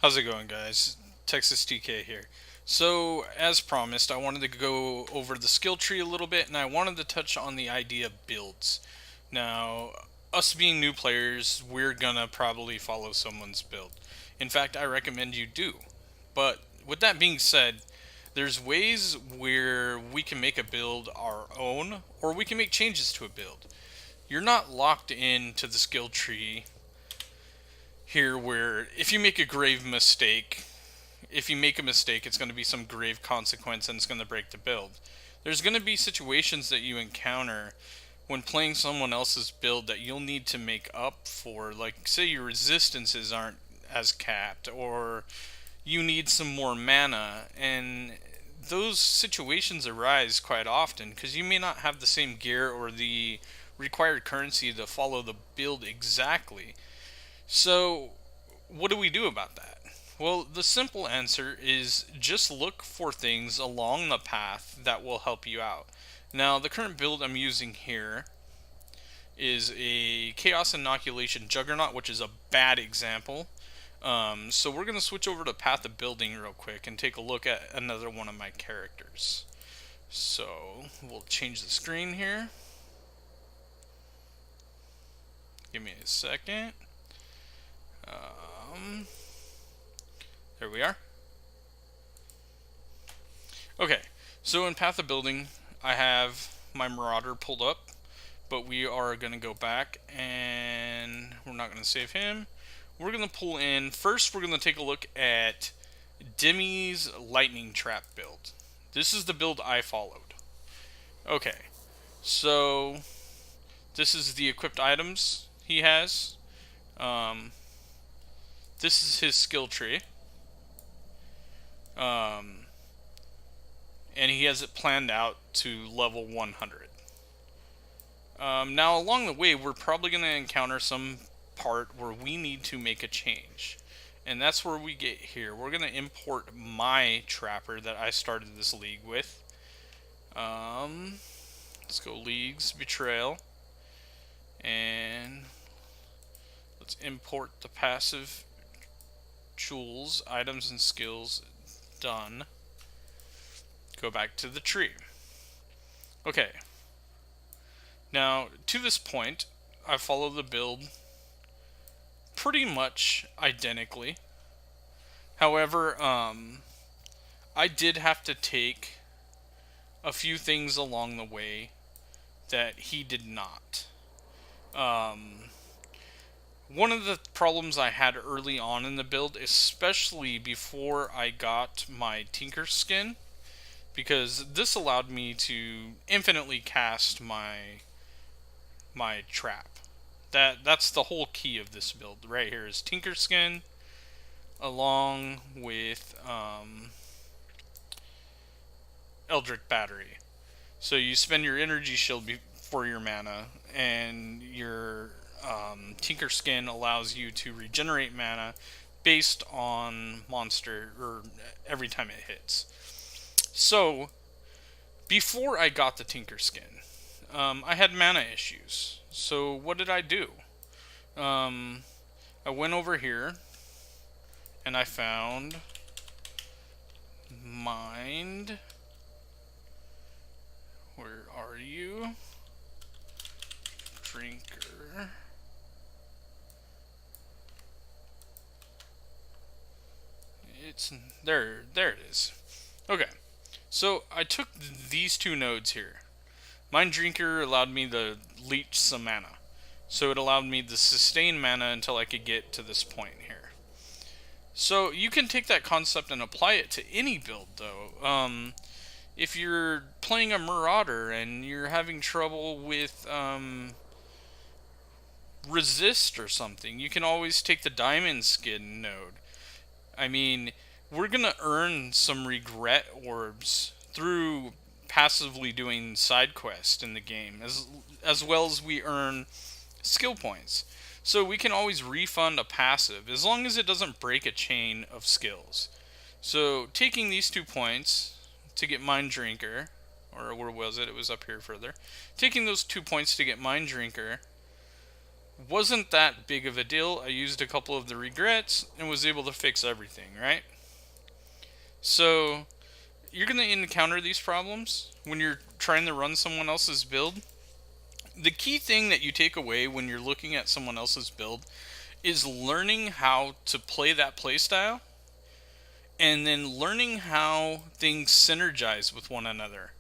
How's it going, guys? Texas TK here. So, as promised, I wanted to go over the skill tree a little bit, and I wanted to touch on the idea of builds. Now, us being new players, we're gonna probably follow someone's build. In fact, I recommend you do. But with that being said, there's ways where we can make a build our own, or we can make changes to a build. You're not locked into the skill tree here where if you make a grave mistake, if you make a mistake, it's going to be some grave consequence and it's going to break the build. There's going to be situations that you encounter when playing someone else's build that you'll need to make up for. Like, say your resistances aren't as capped, or you need some more mana, and those situations arise quite often because you may not have the same gear or the required currency to follow the build exactly. So, what do we do about that? Well, the simple answer is just look for things along the path that will help you out. Now, the current build I'm using here is a Chaos Inoculation Juggernaut, which is a bad example. So we're going to switch over to Path of Building real quick and take a look at another one of my characters. So, we'll change the screen here. Give me a second. There we are. Okay, so in Path of Building, I have my Marauder pulled up, but we are going to go back and we're not going to save him. We're going to pull in, first we're going to take a look at Demi's Lightning Trap build. This is the build I followed. Okay, so this is the equipped items he has. This is his skill tree. And he has it planned out to level 100. Now, along the way, we're probably going to encounter some part where we need to make a change. And that's where we get here. We're going to import my trapper that I started this league with. Let's go Leagues, Betrayal. And let's import the passive tools, items, and skills. Done. Go back to the tree. Okay. Now, to this point, I follow the build pretty much identically. However, I did have to take a few things along the way that he did not. One of the problems I had early on in the build, especially before I got my Tinker skin, because this allowed me to infinitely cast my trap. That's the whole key of this build right here is Tinker skin, along with Eldritch Battery. So you spend your energy shield for your mana, and your Tinker Skin allows you to regenerate mana based on monster, or every time it hits. So, before I got the Tinker Skin, I had mana issues. So what did I do? I went over here, and I found Mind. Where are you? Drinker. It's there. There it is. Okay. So I took these two nodes here. Mind Drinker allowed me to leech some mana. So it allowed me to sustain mana until I could get to this point here. So you can take that concept and apply it to any build, though. If you're playing a Marauder and you're having trouble with resist or something, you can always take the Diamond Skin node. I mean, we're gonna earn some regret orbs through passively doing side quests in the game, as well as we earn skill points. So we can always refund a passive as long as it doesn't break a chain of skills. So taking these 2 points to get Mind Drinker, or where was it? It was up here further. Taking those 2 points to get Mind Drinker Wasn't that big of a deal. I used a couple of the regrets and was able to fix everything, right? So, you're going to encounter these problems when you're trying to run someone else's build. The key thing that you take away when you're looking at someone else's build is learning how to play that playstyle and then learning how things synergize with one another.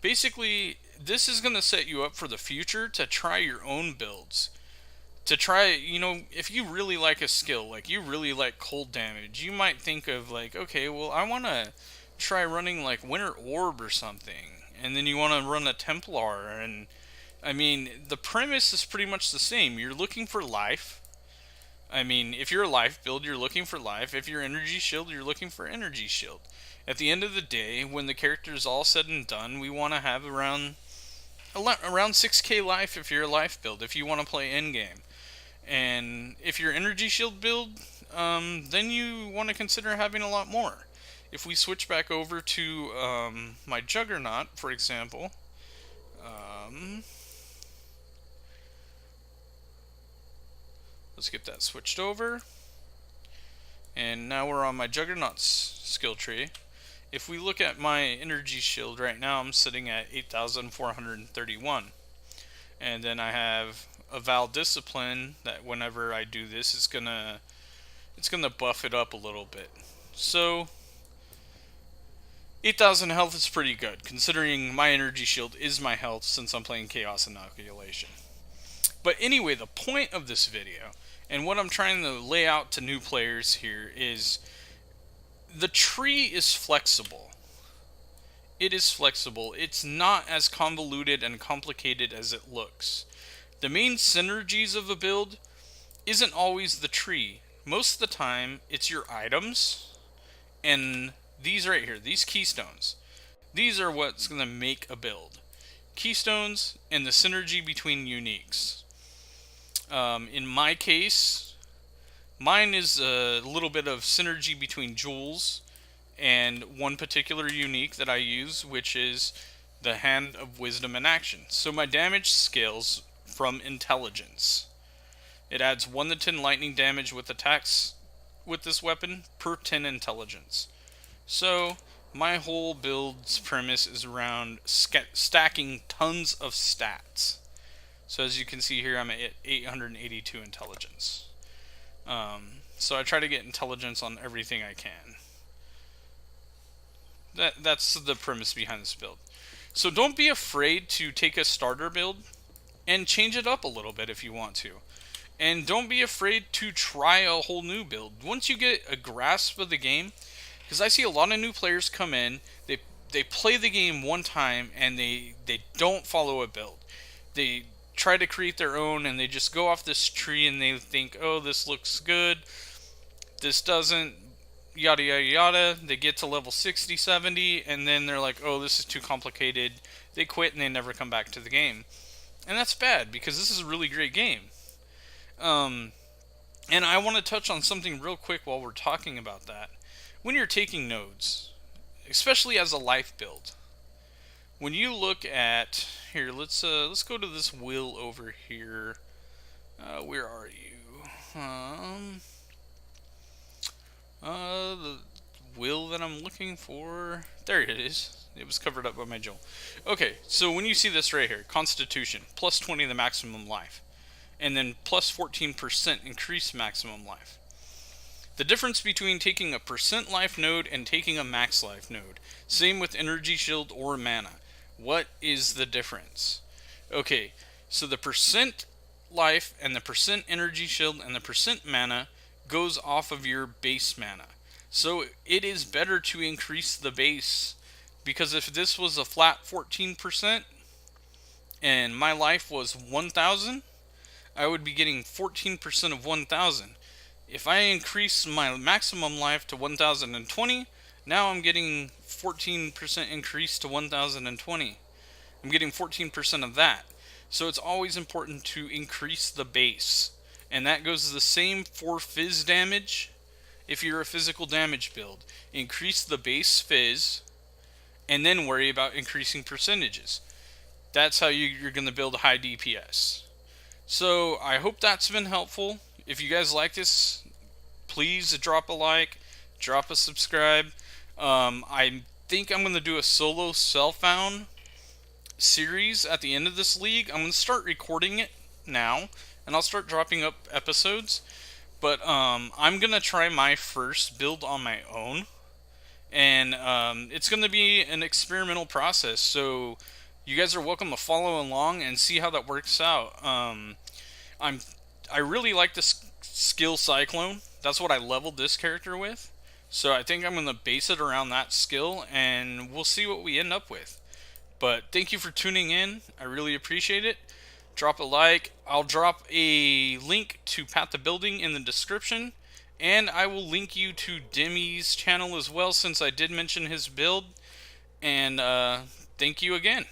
Basically, this is going to set you up for the future to try your own builds. To try, if you really like a skill, like you really like cold damage, you might think of like, okay, well, I want to try running like Winter Orb or something. And then you want to run a Templar. And I mean, the premise is pretty much the same. You're looking for life. I mean, if you're a life build, you're looking for life. If you're energy shield, you're looking for energy shield. At the end of the day, when the character is all said and done, we want to have around 6k life if you're a life build, if you want to play endgame. And if you're energy shield build, then you want to consider having a lot more. If we switch back over to my Juggernaut, for example, let's get that switched over. And now we're on my Juggernaut's skill tree. If we look at my energy shield right now, I'm sitting at 8,431. And then I have a Val Discipline that whenever I do this, it's gonna buff it up a little bit. So 8,000 health is pretty good, considering my energy shield is my health since I'm playing Chaos Inoculation. But anyway, the point of this video, and what I'm trying to lay out to new players here, is the tree is flexible. It is flexible. It's not as convoluted and complicated as it looks. The main synergies of a build isn't always the tree. Most of the time, it's your items and these right here, these keystones. These are what's going to make a build. Keystones and the synergy between uniques. In my case, mine is a little bit of synergy between jewels and one particular unique that I use, which is the Hand of Wisdom in Action. So my damage scales from intelligence. It adds 1 to 10 lightning damage with attacks with this weapon per 10 intelligence. So my whole build's premise is around stacking tons of stats. So as you can see here, I'm at 882 intelligence. So I try to get intelligence on everything I can. That's the premise behind this build. So don't be afraid to take a starter build and change it up a little bit if you want to. And don't be afraid to try a whole new build. Once you get a grasp of the game, because I see a lot of new players come in, they play the game one time and they don't follow a build. They try to create their own and they just go off this tree and they think, oh, this looks good, this doesn't, yada yada yada. They get to level 60, 70, and then they're like, oh, this is too complicated. They quit and they never come back to the game. And that's bad, because this is a really great game. And I want to touch on something real quick while we're talking about that. When you're taking nodes, especially as a life build, when you look at here, let's go to this will over here. Where are you? The will that I'm looking for. There it is. It was covered up by my jewel. Okay, so when you see this right here, Constitution, plus 20 the maximum life, and then plus 14% increased maximum life. The difference between taking a percent life node and taking a max life node. Same with energy shield or mana. What is the difference? Okay, so the percent life and the percent energy shield and the percent mana goes off of your base mana. So it is better to increase the base, because if this was a flat 14% and my life was 1,000, I would be getting 14% of 1,000. If I increase my maximum life to 1,020, now I'm getting 14% increase to 1,020. I'm getting 14% of that. So it's always important to increase the base. And that goes the same for fizz damage. If you're a physical damage build, increase the base fizz and then worry about increasing percentages. That's how you're going to build high DPS. So I hope that's been helpful. If you guys like this, please drop a like, drop a subscribe. I think I'm going to do a solo self-found series at the end of this league. I'm going to start recording it now, and I'll start dropping up episodes. But I'm going to try my first build on my own, and it's going to be an experimental process. So you guys are welcome to follow along and see how that works out. I'm I really like this skill Cyclone. That's what I leveled this character with. So I think I'm going to base it around that skill, and we'll see what we end up with. But thank you for tuning in. I really appreciate it. Drop a like. I'll drop a link to Path to Building in the description. And I will link you to Demi's channel as well, since I did mention his build. And thank you again.